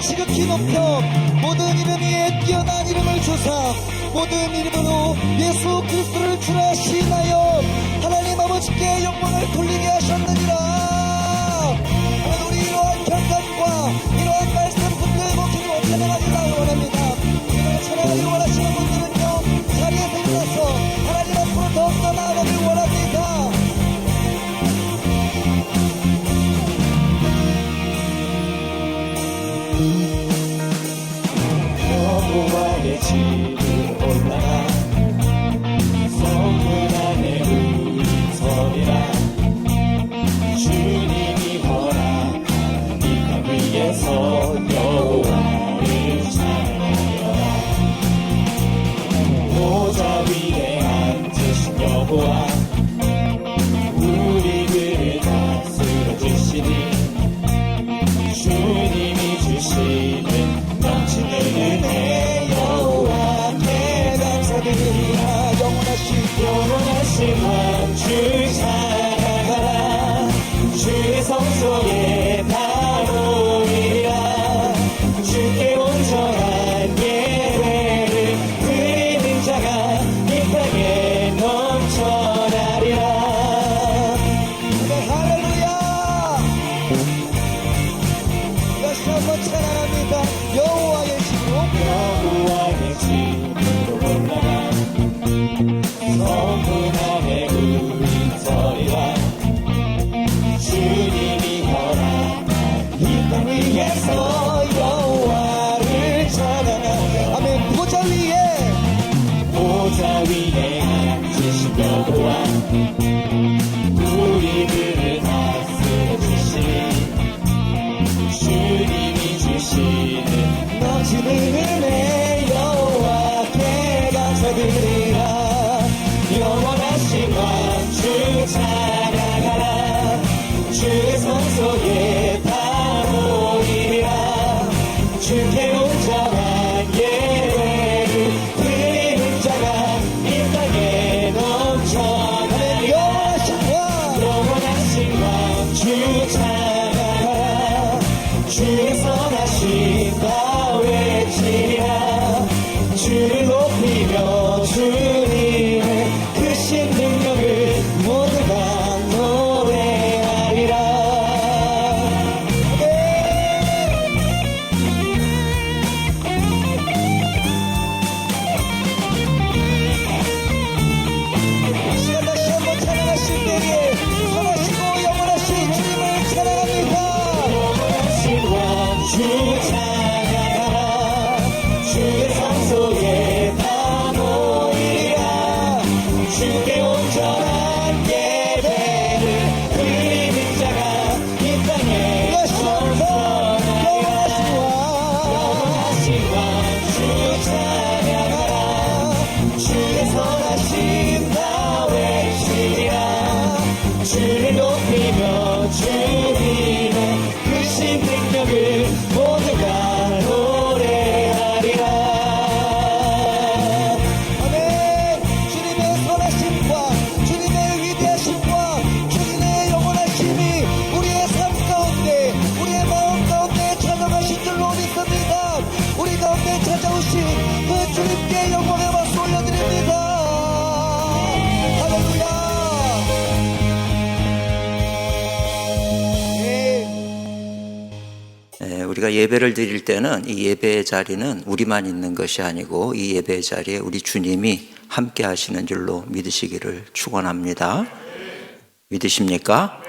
지극히 높여 모든 이름 위에 뛰어난 이름을 주사 모든 이름으로 예수 그리스도를 주라시나요 하나님 아버지께 영광을 돌리게 하셨느니라. 우리 이러한 결단과 이러한 말씀 붙들고 기도로 찬양하기를 원합니다. 이러한 찬양하기를 원하시는 분들은요 자리에서 일어나서 하나님 앞으로 더욱더 나아가길 원합니다. 여호와의 집으로 올라가 성문 안에 울음소리라. 주님이 허락한 이 땅 위에서 여호와를 찬양하여라. 보좌 위에 앉으신 여호와 우리들을 다스려 주시니 주님이 주시는 넘치는 은혜 여호와께 감사드리라. 영원하신 왕주 찬양하라. 주의 성소에 나오리라. 주께 온전한 예배를 드리는 자가 이 땅에 넘쳐나리라. 할렐루야. 다시 한번 찬양합니다. 여호와의 집으로 올라가 성문 안에 울음소리라. 주님이 허락한 이 땅 위에서 여호와를 찬양하라. 아멘. 보좌 위에 앉으신 여호와 우리들을 다스려 주시니 주님이 주시는 넘치는 은혜 여호와께 감사드리라. 영원하신 왕주 찬양하라. 주의 성소에 다 모이리라. 주께 온전한 예배를 드리는 자가 이 땅에 넘쳐나리라. 영원하신 왕주 찬양하라. 주의 선하신 다 외치리라. 주를 높이며 주님의 크신 능력을 모두가 노래하리라. 시간 다시 한번 찬양하실 때에 선하시고 영원하신 주님을 찬양합니다. 영원하신 왕주 찬양하라. 주의 성소에 다 모이리라. 주께 온전한 예배를 드리는 자가 이 땅에 넘쳐나리라. 영원하신 왕주 찬양하라. 주의 선하신 다 외치리라. 주를 높이며 주님의 크신 능력을 모두가 노래하리라. 아멘. 주님의 선하심과 주님의 위대하심과 주님의 영원하심이 우리의 삶 가운데 우리의 마음 가운데 찾아가신 줄로 믿습니다. 우리 가운데 찾아오신 그 주님께 영광의 박수 올려드립니다. 할렐루야. 우리가 예배를 드릴 때는 이 예배의 자리는 우리만 있는 것이 아니고 이 예배의 자리에 우리 주님이 함께 하시는 줄로 믿으시기를 축원합니다. 믿으십니까?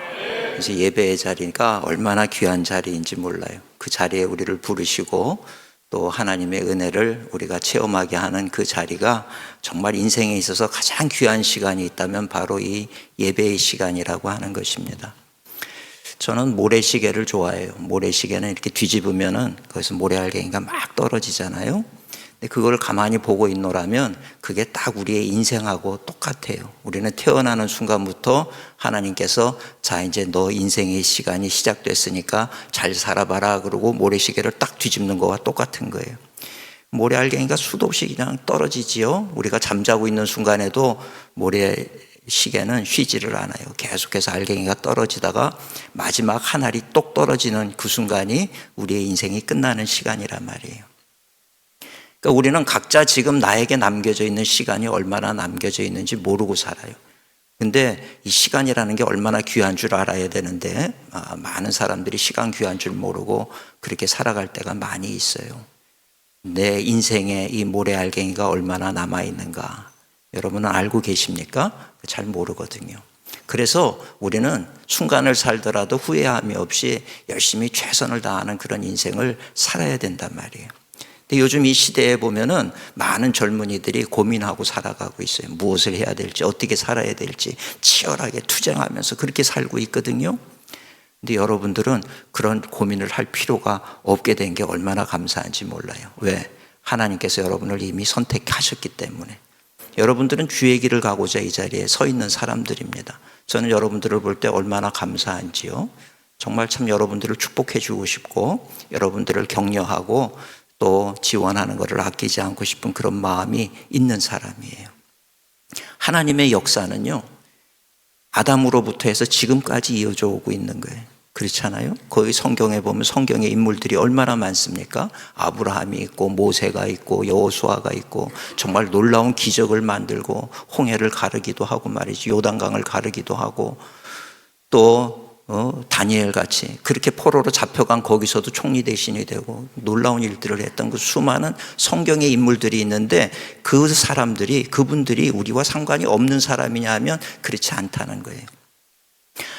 그래서 예배의 자리가 얼마나 귀한 자리인지 몰라요. 그 자리에 우리를 부르시고 또 하나님의 은혜를 우리가 체험하게 하는 그 자리가 정말 인생에 있어서 가장 귀한 시간이 있다면 바로 이 예배의 시간이라고 하는 것입니다. 저는 모래시계를 좋아해요. 모래시계는 이렇게 뒤집으면은 거기서 모래알갱이가 막 떨어지잖아요. 근데 그걸 가만히 보고 있노라면 그게 딱 우리의 인생하고 똑같아요. 우리는 태어나는 순간부터 하나님께서 자 이제 너 인생의 시간이 시작됐으니까 잘 살아봐라 그러고 모래시계를 딱 뒤집는 거와 똑같은 거예요. 모래알갱이가 수도 없이 그냥 떨어지지요. 우리가 잠자고 있는 순간에도 모래 시계는 쉬지를 않아요. 계속해서 알갱이가 떨어지다가 마지막 한 알이 똑 떨어지는 그 순간이 우리의 인생이 끝나는 시간이란 말이에요. 그러니까 우리는 각자 지금 나에게 남겨져 있는 시간이 얼마나 남겨져 있는지 모르고 살아요. 근데 이 시간이라는 게 얼마나 귀한 줄 알아야 되는데 많은 사람들이 시간 귀한 줄 모르고 그렇게 살아갈 때가 많이 있어요. 내 인생에 이 모래알갱이가 얼마나 남아있는가 여러분은 알고 계십니까? 잘 모르거든요. 그래서 우리는 순간을 살더라도 후회함이 없이 열심히 최선을 다하는 그런 인생을 살아야 된단 말이에요. 근데 요즘 이 시대에 보면은 많은 젊은이들이 고민하고 살아가고 있어요. 무엇을 해야 될지, 어떻게 살아야 될지 치열하게 투쟁하면서 그렇게 살고 있거든요. 근데 여러분들은 그런 고민을 할 필요가 없게 된 게 얼마나 감사한지 몰라요. 왜? 하나님께서 여러분을 이미 선택하셨기 때문에. 여러분들은 주의 길을 가고자 이 자리에 서 있는 사람들입니다. 저는 여러분들을 볼 때 얼마나 감사한지요. 정말 참 여러분들을 축복해 주고 싶고 여러분들을 격려하고 또 지원하는 것을 아끼지 않고 싶은 그런 마음이 있는 사람이에요. 하나님의 역사는요, 아담으로부터 해서 지금까지 이어져 오고 있는 거예요. 그렇잖아요? 거기 성경에 보면 성경의 인물들이 얼마나 많습니까? 아브라함이 있고 모세가 있고 여호수아가 있고 정말 놀라운 기적을 만들고 홍해를 가르기도 하고 말이죠. 요단강을 가르기도 하고 또 다니엘 같이 그렇게 포로로 잡혀간 거기서도 총리 대신이 되고 놀라운 일들을 했던 그 수많은 성경의 인물들이 있는데 그 사람들이 그분들이 우리와 상관이 없는 사람이냐 하면 그렇지 않다는 거예요.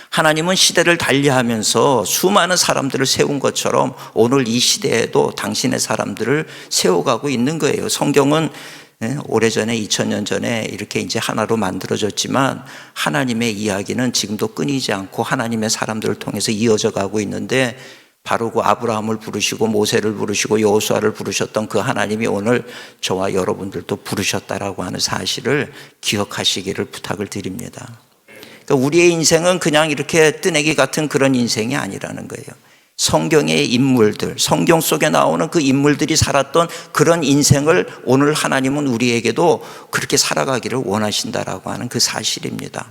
하나님은 시대를 달리하면서 수많은 사람들을 세운 것처럼 오늘 이 시대에도 당신의 사람들을 세워가고 있는 거예요. 성경은 오래전에 2000년 전에 이렇게 이제 하나로 만들어졌지만 하나님의 이야기는 지금도 끊이지 않고 하나님의 사람들을 통해서 이어져 가고 있는데 바로 그 아브라함을 부르시고 모세를 부르시고 여호수아를 부르셨던 그 하나님이 오늘 저와 여러분들도 부르셨다라고 하는 사실을 기억하시기를 부탁을 드립니다. 그러니까 우리의 인생은 그냥 이렇게 뜨내기 같은 그런 인생이 아니라는 거예요. 성경의 인물들, 성경 속에 나오는 그 인물들이 살았던 그런 인생을 오늘 하나님은 우리에게도 그렇게 살아가기를 원하신다라고 하는 그 사실입니다.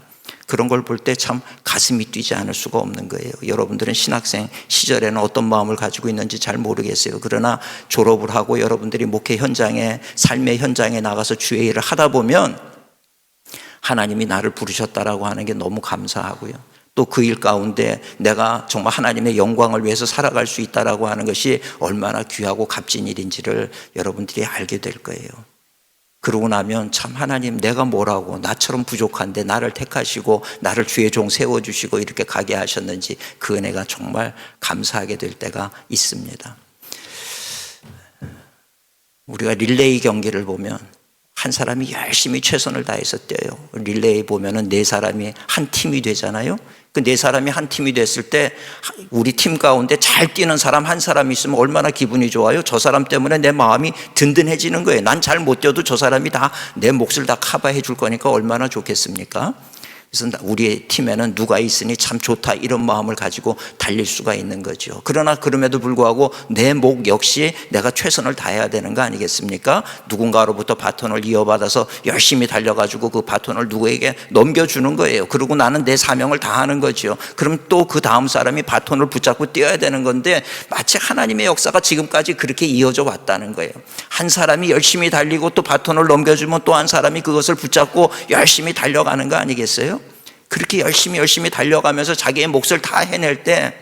그런 걸 볼 때 참 가슴이 뛰지 않을 수가 없는 거예요. 여러분들은 신학생 시절에는 어떤 마음을 가지고 있는지 잘 모르겠어요. 그러나 졸업을 하고 여러분들이 목회 현장에, 삶의 현장에 나가서 주의 일을 하다 보면 하나님이 나를 부르셨다라고 하는 게 너무 감사하고요. 또 그 일 가운데 내가 정말 하나님의 영광을 위해서 살아갈 수 있다라고 하는 것이 얼마나 귀하고 값진 일인지를 여러분들이 알게 될 거예요. 그러고 나면 참 하나님 내가 뭐라고 나처럼 부족한데 나를 택하시고 나를 주의 종 세워주시고 이렇게 가게 하셨는지 그 은혜가 정말 감사하게 될 때가 있습니다. 우리가 릴레이 경기를 보면 한 사람이 열심히 최선을 다해서 뛰어요. 릴레이 보면은 네 사람이 한 팀이 되잖아요. 그 네 사람이 한 팀이 됐을 때 우리 팀 가운데 잘 뛰는 사람 한 사람이 있으면 얼마나 기분이 좋아요. 저 사람 때문에 내 마음이 든든해지는 거예요. 난 잘 못 뛰어도 저 사람이 다 내 몫을 다 커버해 줄 거니까 얼마나 좋겠습니까? 그래서 우리의 팀에는 누가 있으니 참 좋다 이런 마음을 가지고 달릴 수가 있는 거죠. 그러나 그럼에도 불구하고 내 목 역시 내가 최선을 다해야 되는 거 아니겠습니까? 누군가로부터 바톤을 이어받아서 열심히 달려가지고 그 바톤을 누구에게 넘겨주는 거예요. 그리고 나는 내 사명을 다하는 거죠. 그럼 또 그 다음 사람이 바톤을 붙잡고 뛰어야 되는 건데 마치 하나님의 역사가 지금까지 그렇게 이어져 왔다는 거예요. 한 사람이 열심히 달리고 또 바톤을 넘겨주면 또 한 사람이 그것을 붙잡고 열심히 달려가는 거 아니겠어요? 그렇게 열심히 달려가면서 자기의 몫을 다 해낼 때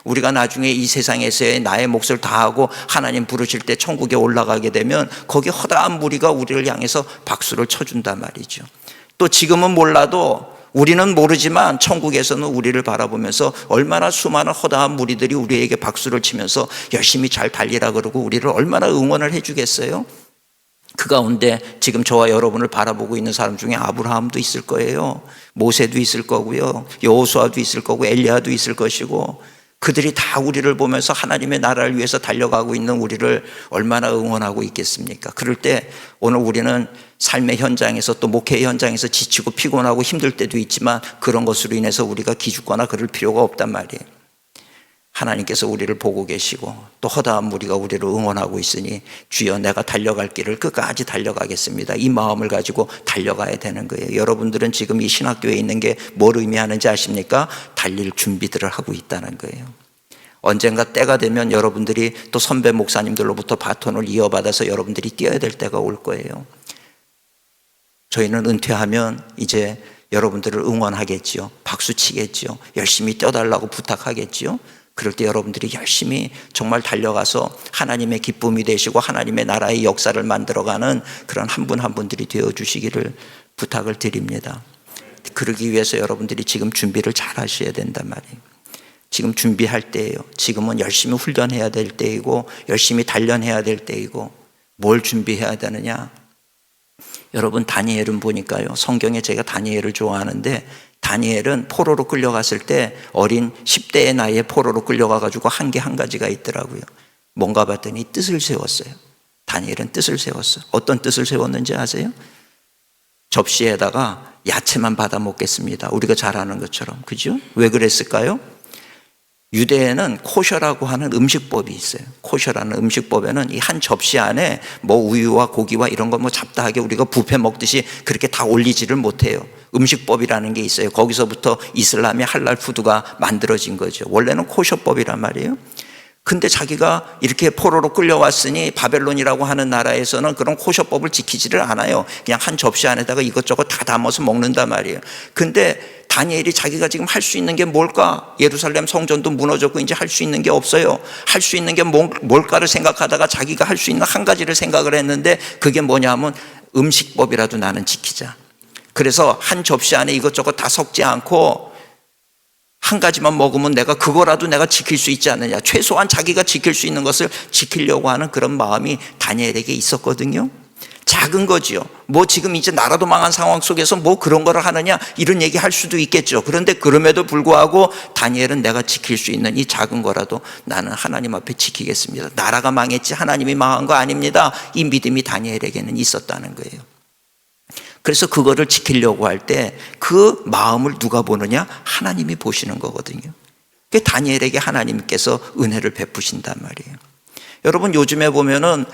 우리가 나중에 이 세상에서의 나의 몫을 다하고 하나님 부르실 때 천국에 올라가게 되면 거기 허다한 무리가 우리를 향해서 박수를 쳐준단 말이죠. 또 지금은 몰라도 우리는 모르지만 천국에서는 우리를 바라보면서 얼마나 수많은 허다한 무리들이 우리에게 박수를 치면서 열심히 잘 달리라 그러고 우리를 얼마나 응원을 해주겠어요. 그 가운데 지금 저와 여러분을 바라보고 있는 사람 중에 아브라함도 있을 거예요. 모세도 있을 거고요. 여호수아도 있을 거고 엘리야도 있을 것이고 그들이 다 우리를 보면서 하나님의 나라를 위해서 달려가고 있는 우리를 얼마나 응원하고 있겠습니까? 그럴 때 오늘 우리는 삶의 현장에서 또 목회 현장에서 지치고 피곤하고 힘들 때도 있지만 그런 것으로 인해서 우리가 기죽거나 그럴 필요가 없단 말이에요. 하나님께서 우리를 보고 계시고 또 허다한 무리가 우리를 응원하고 있으니 주여 내가 달려갈 길을 끝까지 달려가겠습니다. 이 마음을 가지고 달려가야 되는 거예요. 여러분들은 지금 이 신학교에 있는 게 뭘 의미하는지 아십니까? 달릴 준비들을 하고 있다는 거예요. 언젠가 때가 되면 여러분들이 또 선배 목사님들로부터 바톤을 이어받아서 여러분들이 뛰어야 될 때가 올 거예요. 저희는 은퇴하면 이제 여러분들을 응원하겠지요. 박수 치겠지요. 열심히 뛰어달라고 부탁하겠지요. 그럴 때 여러분들이 열심히 정말 달려가서 하나님의 기쁨이 되시고 하나님의 나라의 역사를 만들어가는 그런 한 분 한 분들이 되어주시기를 부탁을 드립니다. 그러기 위해서 여러분들이 지금 준비를 잘 하셔야 된단 말이에요. 지금 준비할 때예요. 지금은 열심히 훈련해야 될 때이고 열심히 단련해야 될 때이고 뭘 준비해야 되느냐? 여러분 다니엘은 보니까요. 성경에 제가 다니엘을 좋아하는데 다니엘은 포로로 끌려갔을 때 어린 10대의 나이에 포로로 끌려가가지고 한 가지가 있더라고요. 뭔가 봤더니 뜻을 세웠어요. 다니엘은 뜻을 세웠어요. 어떤 뜻을 세웠는지 아세요? 접시에다가 야채만 받아 먹겠습니다. 우리가 잘 아는 것처럼. 그죠? 왜 그랬을까요? 유대에는 코셔라고 하는 음식법이 있어요. 코셔라는 음식법에는 이 한 접시 안에 뭐 우유와 고기와 이런 거 뭐 잡다하게 우리가 뷔페 먹듯이 그렇게 다 올리지를 못해요. 음식법이라는 게 있어요. 거기서부터 이슬람의 할랄 푸드가 만들어진 거죠. 원래는 코셔법이란 말이에요. 근데 자기가 이렇게 포로로 끌려왔으니 바벨론이라고 하는 나라에서는 그런 코셔법을 지키지를 않아요. 그냥 한 접시 안에다가 이것저것 다 담아서 먹는단 말이에요. 근데 다니엘이 자기가 지금 할 수 있는 게 뭘까? 예루살렘 성전도 무너졌고 이제 할 수 있는 게 없어요. 할 수 있는 게 뭘까를 생각하다가 자기가 할 수 있는 한 가지를 생각을 했는데 그게 뭐냐 하면 음식법이라도 나는 지키자. 그래서 한 접시 안에 이것저것 다 섞지 않고 한 가지만 먹으면 그거라도 내가 지킬 수 있지 않느냐. 최소한 자기가 지킬 수 있는 것을 지키려고 하는 그런 마음이 다니엘에게 있었거든요. 작은 거지요. 뭐 지금 이제 나라도 망한 상황 속에서 뭐 그런 거를 하느냐 이런 얘기 할 수도 있겠죠. 그런데 그럼에도 불구하고 다니엘은 내가 지킬 수 있는 이 작은 거라도 나는 하나님 앞에 지키겠습니다. 나라가 망했지 하나님이 망한 거 아닙니다. 이 믿음이 다니엘에게는 있었다는 거예요. 그래서 그거를 지키려고 할 때 그 마음을 누가 보느냐? 하나님이 보시는 거거든요. 그 다니엘에게 하나님께서 은혜를 베푸신단 말이에요. 여러분 요즘에 보면은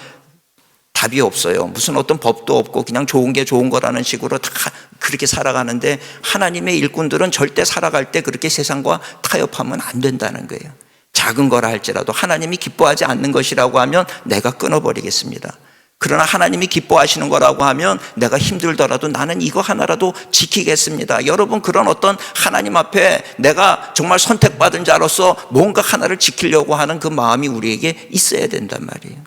답이 없어요. 무슨 어떤 법도 없고 그냥 좋은 게 좋은 거라는 식으로 다 그렇게 살아가는데 하나님의 일꾼들은 절대 살아갈 때 그렇게 세상과 타협하면 안 된다는 거예요. 작은 거라 할지라도 하나님이 기뻐하지 않는 것이라고 하면 내가 끊어버리겠습니다. 그러나 하나님이 기뻐하시는 거라고 하면 내가 힘들더라도 나는 이거 하나라도 지키겠습니다. 여러분 그런 어떤 하나님 앞에 내가 정말 선택받은 자로서 뭔가 하나를 지키려고 하는 그 마음이 우리에게 있어야 된단 말이에요.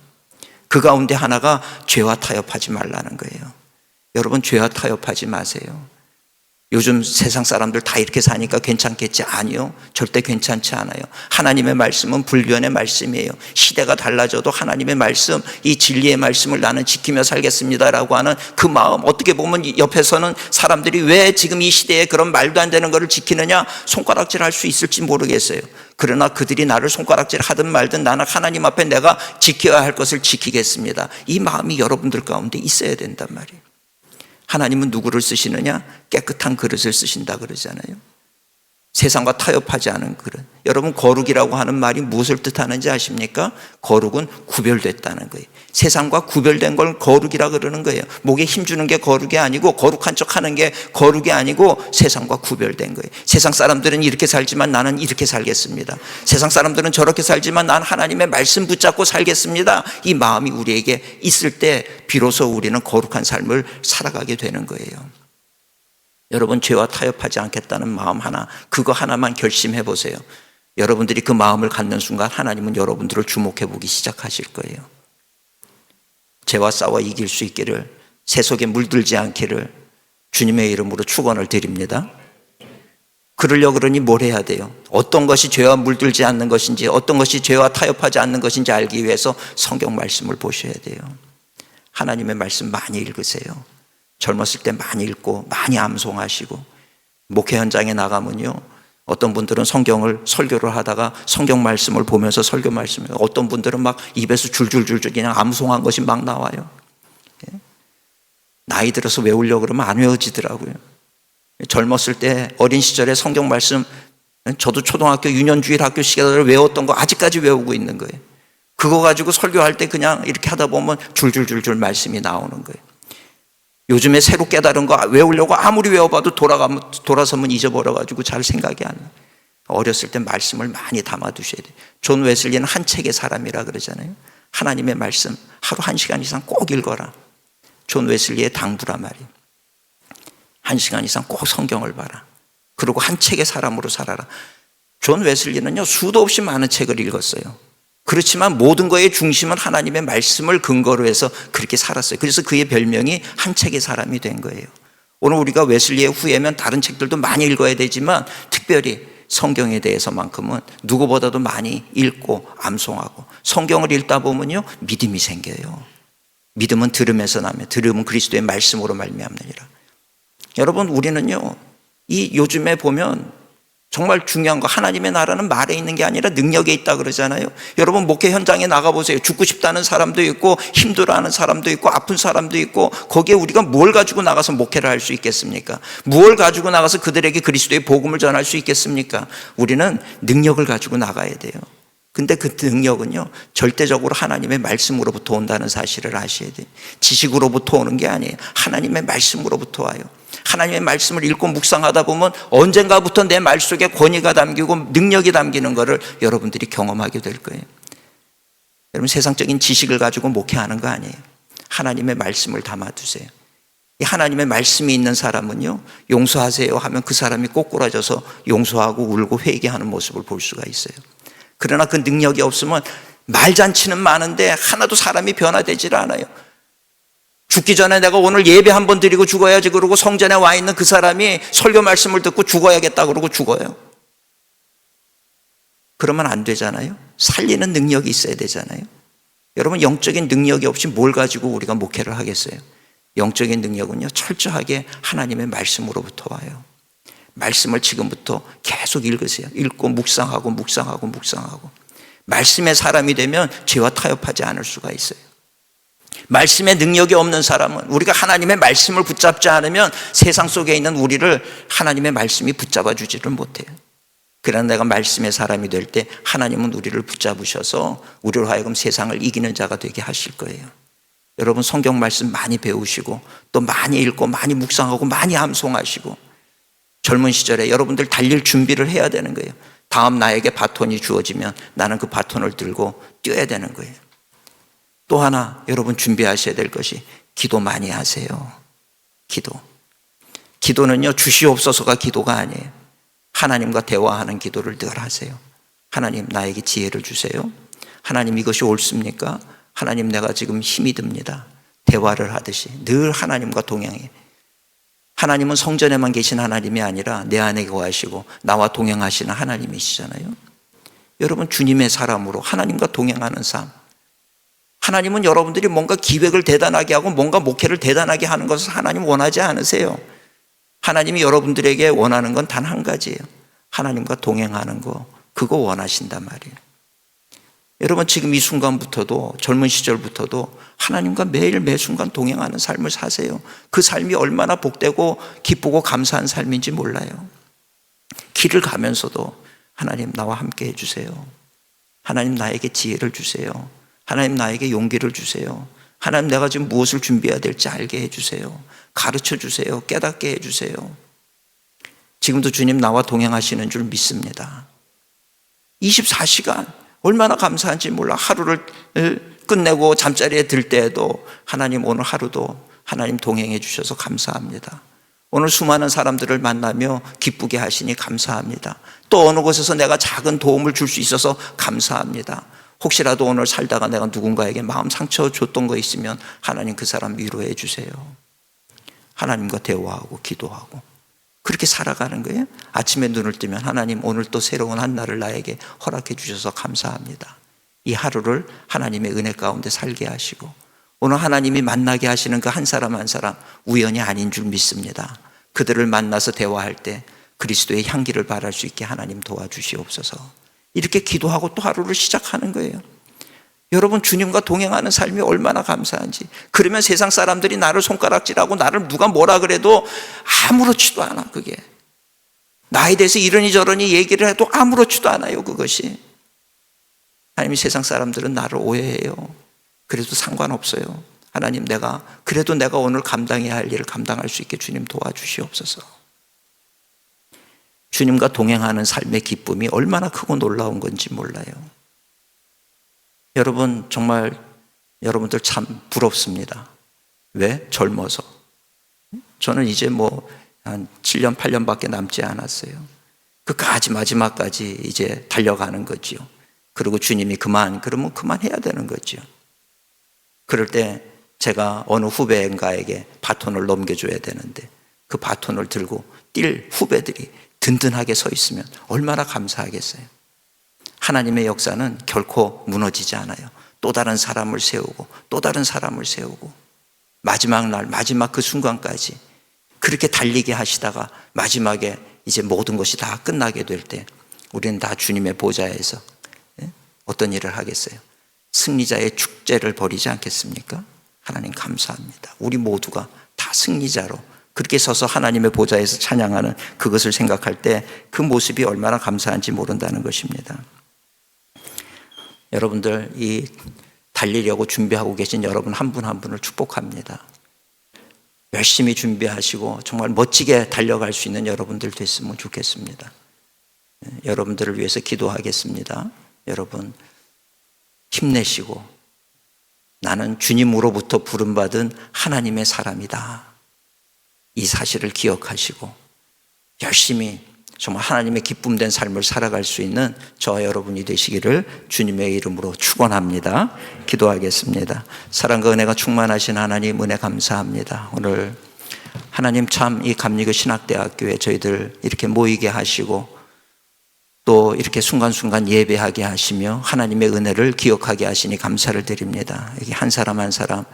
그 가운데 하나가 죄와 타협하지 말라는 거예요. 여러분 죄와 타협하지 마세요. 요즘 세상 사람들 다 이렇게 사니까 괜찮겠지? 아니요. 절대 괜찮지 않아요. 하나님의 말씀은 불변의 말씀이에요. 시대가 달라져도 하나님의 말씀, 이 진리의 말씀을 나는 지키며 살겠습니다라고 하는 그 마음. 어떻게 보면 옆에서는 사람들이 왜 지금 이 시대에 그런 말도 안 되는 것을 지키느냐 손가락질 할 수 있을지 모르겠어요. 그러나 그들이 나를 손가락질 하든 말든 나는 하나님 앞에 내가 지켜야 할 것을 지키겠습니다. 이 마음이 여러분들 가운데 있어야 된단 말이에요. 하나님은 누구를 쓰시느냐? 깨끗한 그릇을 쓰신다 그러잖아요. 세상과 타협하지 않은 그릇. 여러분 거룩이라고 하는 말이 무엇을 뜻하는지 아십니까? 거룩은 구별됐다는 거예요. 세상과 구별된 걸 거룩이라 그러는 거예요. 목에 힘주는 게 거룩이 아니고 거룩한 척하는 게 거룩이 아니고 세상과 구별된 거예요. 세상 사람들은 이렇게 살지만 나는 이렇게 살겠습니다. 세상 사람들은 저렇게 살지만 난 하나님의 말씀 붙잡고 살겠습니다. 이 마음이 우리에게 있을 때 비로소 우리는 거룩한 삶을 살아가게 되는 거예요. 여러분 죄와 타협하지 않겠다는 마음 하나, 그거 하나만 결심해 보세요. 여러분들이 그 마음을 갖는 순간 하나님은 여러분들을 주목해 보기 시작하실 거예요. 죄와 싸워 이길 수 있기를, 새 속에 물들지 않기를 주님의 이름으로 축원을 드립니다. 그러려고 그러니 뭘 해야 돼요? 어떤 것이 죄와 물들지 않는 것인지, 어떤 것이 죄와 타협하지 않는 것인지 알기 위해서 성경 말씀을 보셔야 돼요. 하나님의 말씀 많이 읽으세요. 젊었을 때 많이 읽고 많이 암송하시고, 목회 현장에 나가면요 어떤 분들은 성경을 설교를 하다가 성경 말씀을 보면서 설교 말씀을, 어떤 분들은 막 입에서 줄줄줄 그냥 암송한 것이 막 나와요. 나이 들어서 외우려고 그러면 안 외워지더라고요. 젊었을 때 어린 시절에 성경 말씀 저도 초등학교 유년주일 학교 시간을 외웠던 거 아직까지 외우고 있는 거예요. 그거 가지고 설교할 때 그냥 이렇게 하다 보면 줄줄줄줄 말씀이 나오는 거예요. 요즘에 새로 깨달은 거 외우려고 아무리 외워봐도 돌아서면 잊어버려가지고 잘 생각이 안 나요. 어렸을 때 말씀을 많이 담아두셔야 돼요. 존 웨슬리는 한 책의 사람이라 그러잖아요. 하나님의 말씀 하루 1시간 이상 꼭 읽어라. 존 웨슬리의 당부란 말이에요. 1시간 이상 꼭 성경을 봐라. 그리고 한 책의 사람으로 살아라. 존 웨슬리는요, 수도 없이 많은 책을 읽었어요. 그렇지만 모든 것의 중심은 하나님의 말씀을 근거로 해서 그렇게 살았어요. 그래서 그의 별명이 한 책의 사람이 된 거예요. 오늘 우리가 웨슬리의 후예면 다른 책들도 많이 읽어야 되지만 특별히 성경에 대해서만큼은 누구보다도 많이 읽고 암송하고, 성경을 읽다 보면요 믿음이 생겨요. 믿음은 들음에서 나며 들음은 그리스도의 말씀으로 말미암느니라. 여러분, 우리는요 이 요즘에 보면 정말 중요한 거, 하나님의 나라는 말에 있는 게 아니라 능력에 있다 그러잖아요. 여러분, 목회 현장에 나가보세요. 죽고 싶다는 사람도 있고 힘들어하는 사람도 있고 아픈 사람도 있고, 거기에 우리가 뭘 가지고 나가서 목회를 할 수 있겠습니까? 무엇을 가지고 나가서 그들에게 그리스도의 복음을 전할 수 있겠습니까? 우리는 능력을 가지고 나가야 돼요. 근데 그 능력은요 절대적으로 하나님의 말씀으로부터 온다는 사실을 아셔야 돼요. 지식으로부터 오는 게 아니에요. 하나님의 말씀으로부터 와요. 하나님의 말씀을 읽고 묵상하다 보면 언젠가부터 내 말 속에 권위가 담기고 능력이 담기는 것을 여러분들이 경험하게 될 거예요. 여러분, 세상적인 지식을 가지고 목회하는 거 아니에요. 하나님의 말씀을 담아두세요. 이 하나님의 말씀이 있는 사람은요 용서하세요 하면 그 사람이 꼬꾸라져서 용서하고 울고 회개하는 모습을 볼 수가 있어요. 그러나 그 능력이 없으면 말잔치는 많은데 하나도 사람이 변화되질 않아요. 죽기 전에 내가 오늘 예배 한번 드리고 죽어야지 그러고 성전에 와 있는 그 사람이 설교 말씀을 듣고 죽어야겠다 그러고 죽어요. 그러면 안 되잖아요. 살리는 능력이 있어야 되잖아요. 여러분, 영적인 능력이 없이 뭘 가지고 우리가 목회를 하겠어요? 영적인 능력은요 철저하게 하나님의 말씀으로부터 와요. 말씀을 지금부터 계속 읽으세요. 읽고 묵상하고 묵상하고 묵상하고. 말씀의 사람이 되면 죄와 타협하지 않을 수가 있어요. 말씀의 능력이 없는 사람은, 우리가 하나님의 말씀을 붙잡지 않으면 세상 속에 있는 우리를 하나님의 말씀이 붙잡아 주지를 못해요. 그러나 내가 말씀의 사람이 될 때 하나님은 우리를 붙잡으셔서 우리로 하여금 세상을 이기는 자가 되게 하실 거예요. 여러분, 성경 말씀 많이 배우시고 또 많이 읽고 많이 묵상하고 많이 암송하시고, 젊은 시절에 여러분들 달릴 준비를 해야 되는 거예요. 다음 나에게 바톤이 주어지면 나는 그 바톤을 들고 뛰어야 되는 거예요. 또 하나 여러분 준비하셔야 될 것이, 기도 많이 하세요. 기도는요 주시옵소서가 기도가 아니에요. 하나님과 대화하는 기도를 늘 하세요. 하나님, 나에게 지혜를 주세요. 하나님, 이것이 옳습니까? 하나님, 내가 지금 힘이 듭니다. 대화를 하듯이 늘 하나님과 동행해. 하나님은 성전에만 계신 하나님이 아니라 내 안에 거하시고 나와 동행하시는 하나님이시잖아요. 여러분, 주님의 사람으로 하나님과 동행하는 삶. 하나님은 여러분들이 뭔가 기획을 대단하게 하고 뭔가 목회를 대단하게 하는 것을 하나님 원하지 않으세요. 하나님이 여러분들에게 원하는 건 단 한 가지예요. 하나님과 동행하는 거, 그거 원하신단 말이에요. 여러분, 지금 이 순간부터도, 젊은 시절부터도 하나님과 매일 매 순간 동행하는 삶을 사세요. 그 삶이 얼마나 복되고 기쁘고 감사한 삶인지 몰라요. 길을 가면서도 하나님, 나와 함께 해주세요. 하나님, 나에게 지혜를 주세요. 하나님, 나에게 용기를 주세요. 하나님, 내가 지금 무엇을 준비해야 될지 알게 해주세요. 가르쳐 주세요. 깨닫게 해주세요. 지금도 주님 나와 동행하시는 줄 믿습니다. 24시간 얼마나 감사한지 몰라. 하루를 끝내고 잠자리에 들 때에도 하나님, 오늘 하루도 하나님 동행해 주셔서 감사합니다. 오늘 수많은 사람들을 만나며 기쁘게 하시니 감사합니다. 또 어느 곳에서 내가 작은 도움을 줄 수 있어서 감사합니다. 혹시라도 오늘 살다가 내가 누군가에게 마음 상처 줬던 거 있으면 하나님, 그 사람 위로해 주세요. 하나님과 대화하고 기도하고 그렇게 살아가는 거예요. 아침에 눈을 뜨면 하나님, 오늘 또 새로운 한 날을 나에게 허락해 주셔서 감사합니다. 이 하루를 하나님의 은혜 가운데 살게 하시고, 오늘 하나님이 만나게 하시는 그 한 사람 한 사람 우연이 아닌 줄 믿습니다. 그들을 만나서 대화할 때 그리스도의 향기를 발할 수 있게 하나님 도와주시옵소서. 이렇게 기도하고 또 하루를 시작하는 거예요. 여러분, 주님과 동행하는 삶이 얼마나 감사한지. 그러면 세상 사람들이 나를 손가락질하고 나를 누가 뭐라 그래도 아무렇지도 않아. 그게 나에 대해서 이러니 저러니 얘기를 해도 아무렇지도 않아요, 그것이. 하나님, 세상 사람들은 나를 오해해요. 그래도 상관없어요. 하나님, 그래도 내가 오늘 감당해야 할 일을 감당할 수 있게 주님 도와주시옵소서. 주님과 동행하는 삶의 기쁨이 얼마나 크고 놀라운 건지 몰라요. 여러분, 정말 여러분들 참 부럽습니다. 왜? 젊어서. 저는 이제 한 7년, 8년밖에 남지 않았어요. 그까지 마지막까지 이제 달려가는 거지요. 그리고 주님이 그러면 그만해야 되는 거지요. 그럴 때 제가 어느 후배인가에게 바톤을 넘겨줘야 되는데 그 바톤을 들고 뛸 후배들이 든든하게 서 있으면 얼마나 감사하겠어요. 하나님의 역사는 결코 무너지지 않아요. 또 다른 사람을 세우고 또 다른 사람을 세우고 마지막 날, 마지막 그 순간까지 그렇게 달리게 하시다가 마지막에 이제 모든 것이 다 끝나게 될 때 우리는 다 주님의 보좌에서 어떤 일을 하겠어요? 승리자의 축제를 벌이지 않겠습니까? 하나님 감사합니다. 우리 모두가 다 승리자로 그렇게 서서 하나님의 보좌에서 찬양하는 그것을 생각할 때 그 모습이 얼마나 감사한지 모른다는 것입니다. 여러분들, 이 달리려고 준비하고 계신 여러분 한 분 한 분을 축복합니다. 열심히 준비하시고 정말 멋지게 달려갈 수 있는 여러분들 됐으면 좋겠습니다. 여러분들을 위해서 기도하겠습니다. 여러분, 힘내시고 나는 주님으로부터 부름받은 하나님의 사람이다. 이 사실을 기억하시고 열심히 정말 하나님의 기쁨된 삶을 살아갈 수 있는 저와 여러분이 되시기를 주님의 이름으로 축원합니다. 기도하겠습니다. 사랑과 은혜가 충만하신 하나님, 은혜 감사합니다. 오늘 하나님, 참 이 감리교 신학대학교에 저희들 이렇게 모이게 하시고 또 이렇게 순간순간 예배하게 하시며 하나님의 은혜를 기억하게 하시니 감사를 드립니다. 여기 한 사람 한 사람,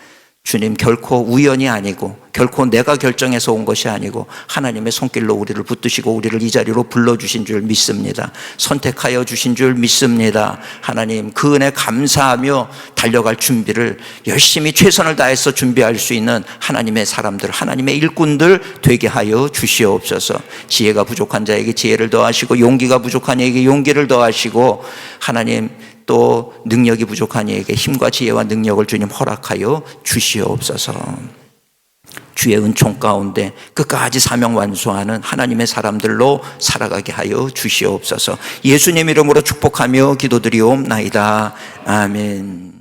주님, 결코 우연이 아니고 결코 내가 결정해서 온 것이 아니고 하나님의 손길로 우리를 붙드시고 우리를 이 자리로 불러주신 줄 믿습니다. 선택하여 주신 줄 믿습니다. 하나님, 그 은혜 감사하며 달려갈 준비를 열심히 최선을 다해서 준비할 수 있는 하나님의 사람들, 하나님의 일꾼들 되게 하여 주시옵소서. 지혜가 부족한 자에게 지혜를 더하시고 용기가 부족한 이에게 용기를 더하시고 하나님, 또 능력이 부족한 이에게 힘과 지혜와 능력을 주님 허락하여 주시옵소서. 주의 은총 가운데 끝까지 사명 완수하는 하나님의 사람들로 살아가게 하여 주시옵소서. 예수님 이름으로 축복하며 기도드리옵나이다. 아멘.